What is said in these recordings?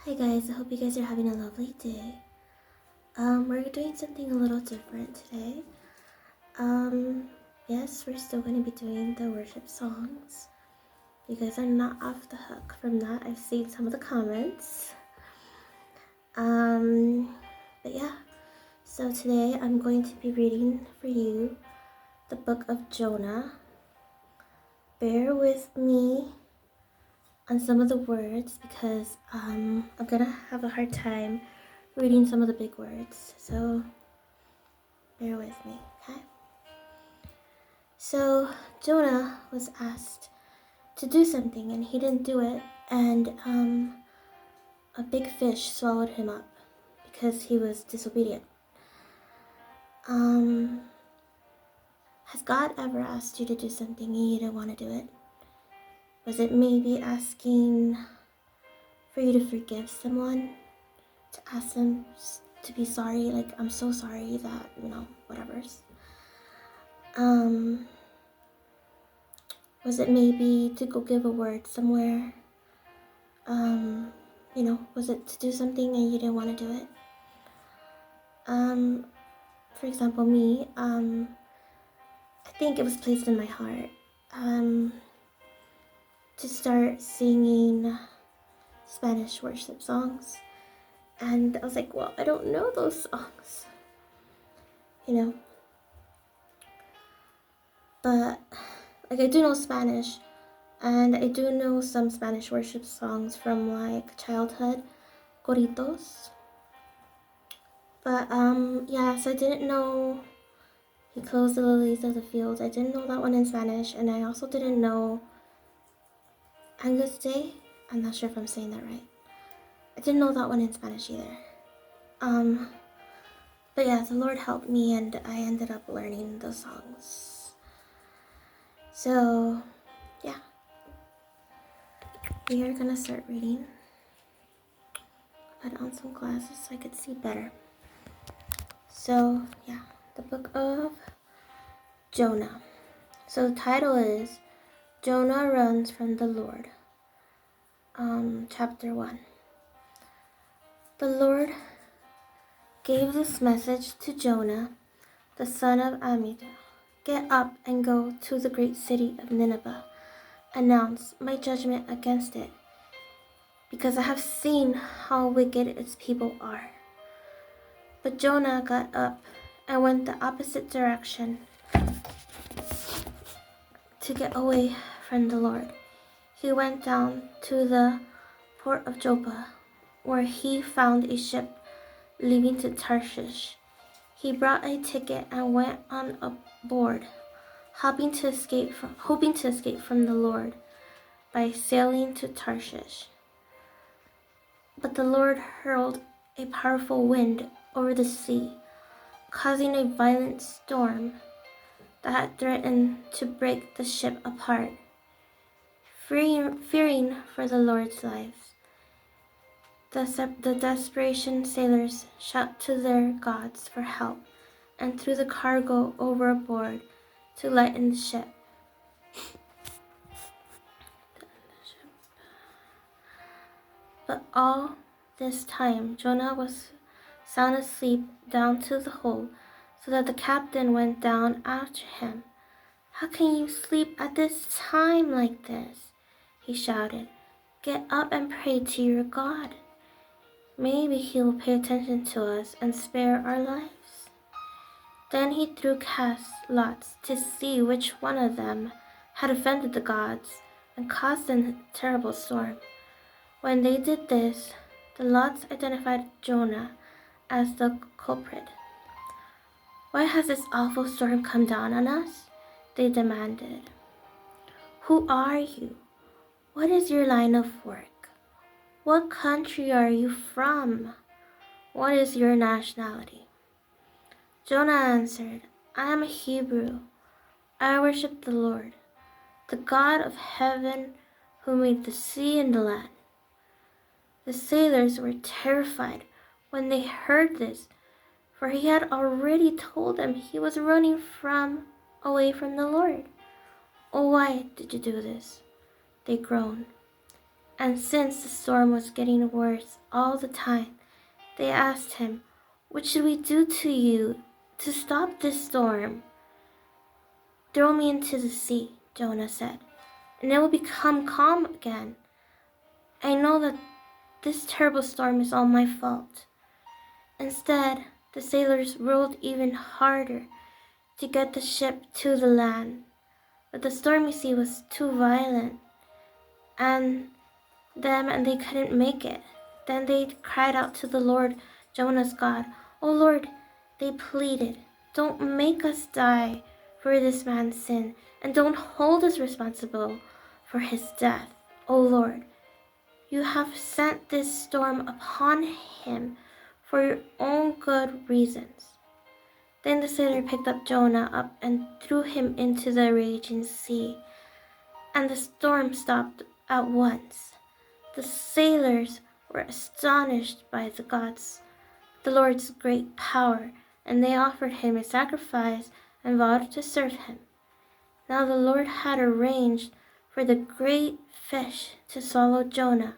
Hi guys, I hope you guys are having a lovely day. We're doing something a little different today. Yes, we're still going to be doing the worship songs. You guys are not off the hook from that. I've seen some of the comments. But yeah, so today I'm going to be reading for you the book of Jonah. Bear with me on some of the words because I'm gonna have a hard time reading some of the big words, so bear with me, okay? So Jonah was asked to do something and he didn't do it, and a big fish swallowed him up because he was disobedient. Has God ever asked you to do something and you didn't want to do it? Was it maybe asking for you to forgive someone? To ask them to be sorry, like, I'm so sorry that, whatever's. Was it maybe to go give a word somewhere? Was it to do something and you didn't want to do it? For example, me, I think it was placed in my heart, to start singing Spanish worship songs. And I was like, well, I don't know those songs, but like I do know Spanish, and I do know some Spanish worship songs from like childhood, coritos. But yeah, so I didn't know He clothes the lilies of the field. I didn't know that one in Spanish, and I also didn't know Angus Day. I'm not sure if I'm saying that right. I didn't know that one in Spanish either. But yeah, the Lord helped me, and I ended up learning those songs. So yeah, we are gonna start reading. Put on some glasses so I could see better. So yeah, the book of Jonah. So the title is Jonah Runs from the Lord. Chapter 1. The Lord gave this message to Jonah, the son of Amittai. Get up and go to the great city of Nineveh. Announce my judgment against it, because I have seen how wicked its people are. But Jonah got up and went the opposite direction to get away from the Lord. He went down to the port of Joppa, where he found a ship leaving to Tarshish. He bought a ticket and went on board, hoping to escape from the Lord by sailing to Tarshish. But the Lord hurled a powerful wind over the sea, causing a violent storm that had threatened to break the ship apart. Fearing for the Lord's lives, the desperation sailors shout to their gods for help and threw the cargo overboard to lighten the ship. But all this time Jonah was sound asleep down to the hold, so that the captain went down after him. How can you sleep at this time like this? He shouted. Get up and pray to your God. Maybe he will pay attention to us and spare our lives. Then he threw cast lots to see which one of them had offended the gods and caused a terrible storm. When they did this, the lots identified Jonah as the culprit. Why has this awful storm come down on us? They demanded. Who are you? What is your line of work? What country are you from? What is your nationality? Jonah answered, I am a Hebrew. I worship the Lord, the God of heaven, who made the sea and the land. The sailors were terrified when they heard this, for he had already told them he was running away from the Lord. Oh, why did you do this? They groaned. And since the storm was getting worse all the time, they asked him, "What should we do to you to stop this storm?" "Throw me into the sea," Jonah said, "and it will become calm again. I know that this terrible storm is all my fault." Instead, the sailors rowed even harder to get the ship to the land. But the stormy sea was too violent, and they couldn't make it. Then they cried out to the Lord, Jonah's God. "O Lord," they pleaded, "don't make us die for this man's sin, and don't hold us responsible for his death. O Lord, you have sent this storm upon him for your own good reasons." Then the sailor picked up Jonah up and threw him into the raging sea, and the storm stopped at once. The sailors were astonished by the Lord's great power, and they offered him a sacrifice and vowed to serve him. Now the Lord had arranged for the great fish to swallow Jonah,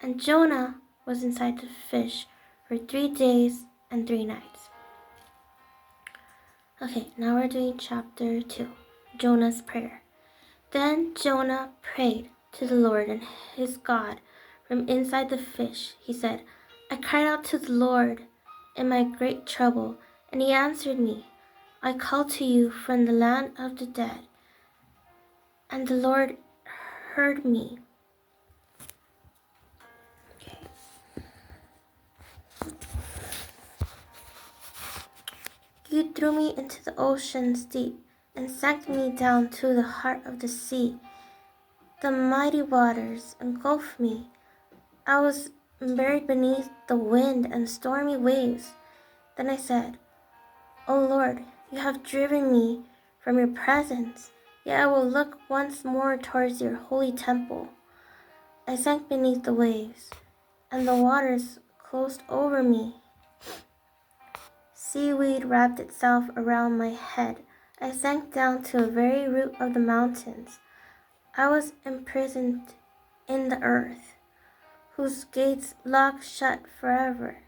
and Jonah was inside the fish for 3 days and 3 nights. Okay, now we're doing chapter 2, Jonah's prayer. Then Jonah prayed to the Lord and his God from inside the fish. He said, "I cried out to the Lord in my great trouble, and he answered me. I called to you from the land of the dead, and the Lord heard me." Okay. "You threw me into the ocean's deep and sank me down to the heart of the sea. The mighty waters engulfed me. I was buried beneath the wind and stormy waves. Then I said, 'O Lord, you have driven me from your presence, yet I will look once more towards your holy temple.' I sank beneath the waves, and the waters closed over me. Seaweed wrapped itself around my head. I sank down to the very root of the mountains. I was imprisoned in the earth, whose gates locked shut forever.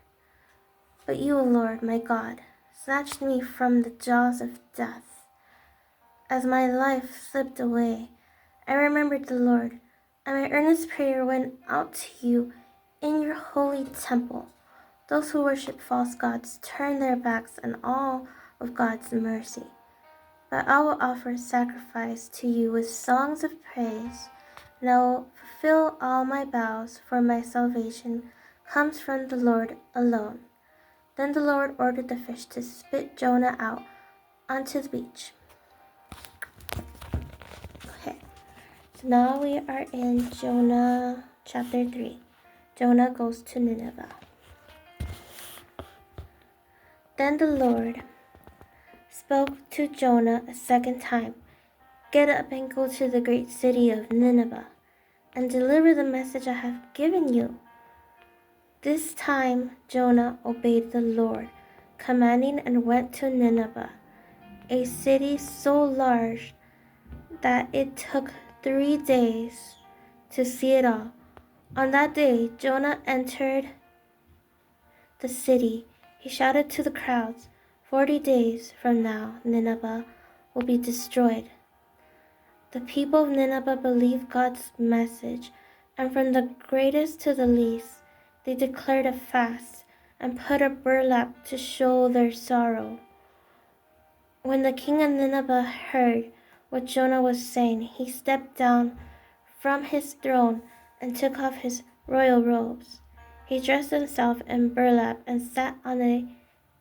But you, O Lord, my God, snatched me from the jaws of death. As my life slipped away, I remembered the Lord, and my earnest prayer went out to you in your holy temple. Those who worship false gods turn their backs on all of God's mercy. But I will offer sacrifice to you with songs of praise, and I will fulfill all my vows, for my salvation comes from the Lord alone." Then the Lord ordered the fish to spit Jonah out onto the beach. Okay, so now we are in Jonah chapter 3. Jonah goes to Nineveh. Then the Lord spoke to Jonah a second time. "Get up and go to the great city of Nineveh, and deliver the message I have given you." This time Jonah obeyed the Lord, commanding, and went to Nineveh, a city so large that it took 3 days to see it all. On that day Jonah entered the city. He shouted to the crowds, 40 days from now, Nineveh will be destroyed." The people of Nineveh believed God's message, and from the greatest to the least, they declared a fast and put up burlap to show their sorrow. When the king of Nineveh heard what Jonah was saying, he stepped down from his throne and took off his royal robes. He dressed himself in burlap and sat on a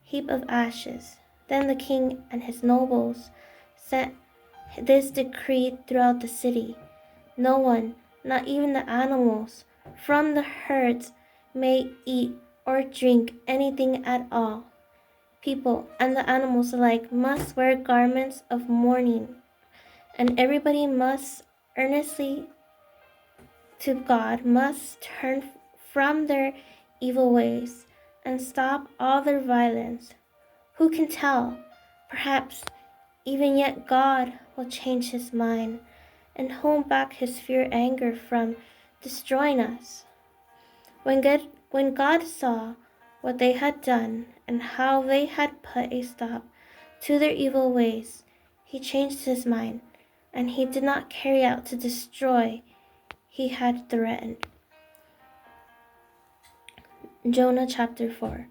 heap of ashes. Then the king and his nobles sent this decree throughout the city: "No one, not even the animals from the herds, may eat or drink anything at all. People and the animals alike must wear garments of mourning, and everybody must earnestly to God must turn from their evil ways and stop all their violence. Who can tell? Perhaps even yet God will change his mind and hold back his fierce anger from destroying us. When God saw what they had done and how they had put a stop to their evil ways, he changed his mind, and he did not carry out to destroy he had threatened. Jonah chapter 4.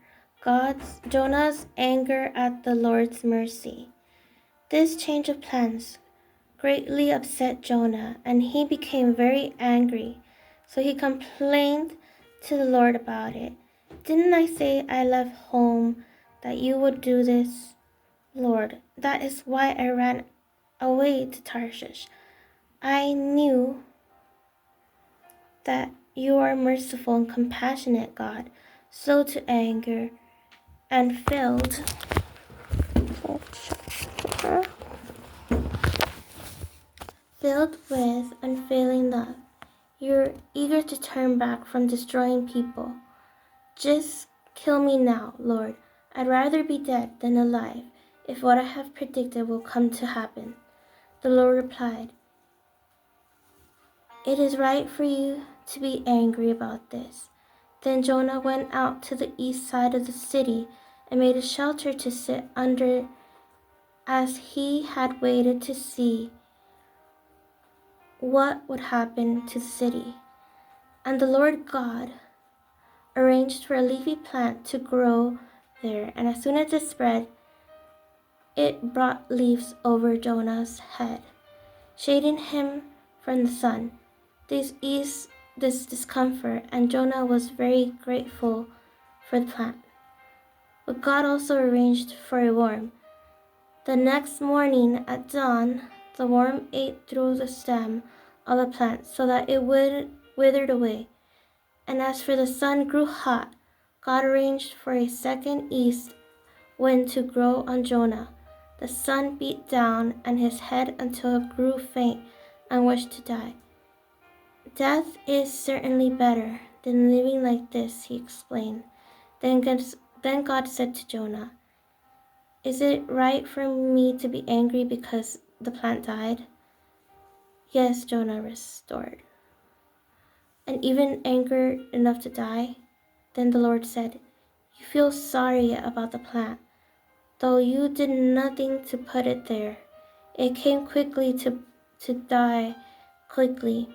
Jonah's anger at the Lord's mercy. This change of plans greatly upset Jonah, and he became very angry. So he complained to the Lord about it. Didn't I say I left home that you would do this? Lord, that is why I ran away to Tarshish. I knew that you are merciful and compassionate, God, slow to anger, and filled with unfailing love. You're eager to turn back from destroying people. Just kill me now, Lord. I'd rather be dead than alive if what I have predicted will come to happen. The Lord replied, It is right for you to be angry about this. Then Jonah went out to the east side of the city and made a shelter to sit under as he had waited to see what would happen to the city. And the Lord God arranged for a leafy plant to grow there, and as soon as it spread, it brought leaves over Jonah's head, shading him from the sun. This eased this discomfort, and Jonah was very grateful for the plant. But God also arranged for a worm. The next morning at dawn, the worm ate through the stem of the plant so that it withered away. And as for the sun grew hot, God arranged for a second east wind to grow on Jonah. The sun beat down on his head until it grew faint and wished to die. Death is certainly better than living like this, he explained. Then God said to Jonah, Is it right for me to be angry because the plant died? Yes, Jonah restored. And even anger enough to die? Then the Lord said, You feel sorry about the plant, though you did nothing to put it there. It came quickly to die quickly.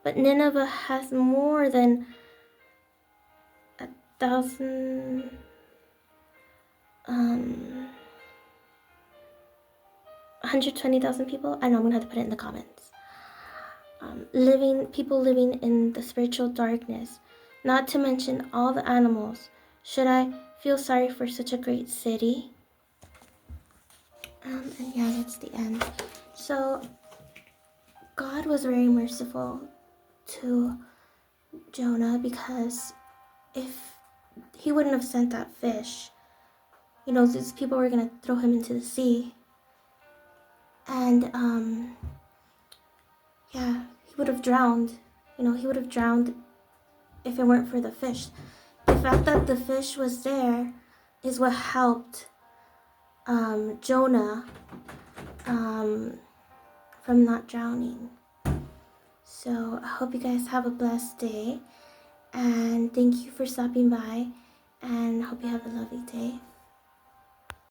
But Nineveh has more than 120,000 people. I know I'm gonna have to put it in the comments. People living in the spiritual darkness, not to mention all the animals. Should I feel sorry for such a great city? And yeah, that's the end. So God was very merciful to Jonah, because if he wouldn't have sent that fish, these people were gonna throw him into the sea. And he would have drowned. He would have drowned if it weren't for the fish. The fact that the fish was there is what helped Jonah from not drowning. So I hope you guys have a blessed day, and thank you for stopping by, and hope you have a lovely day.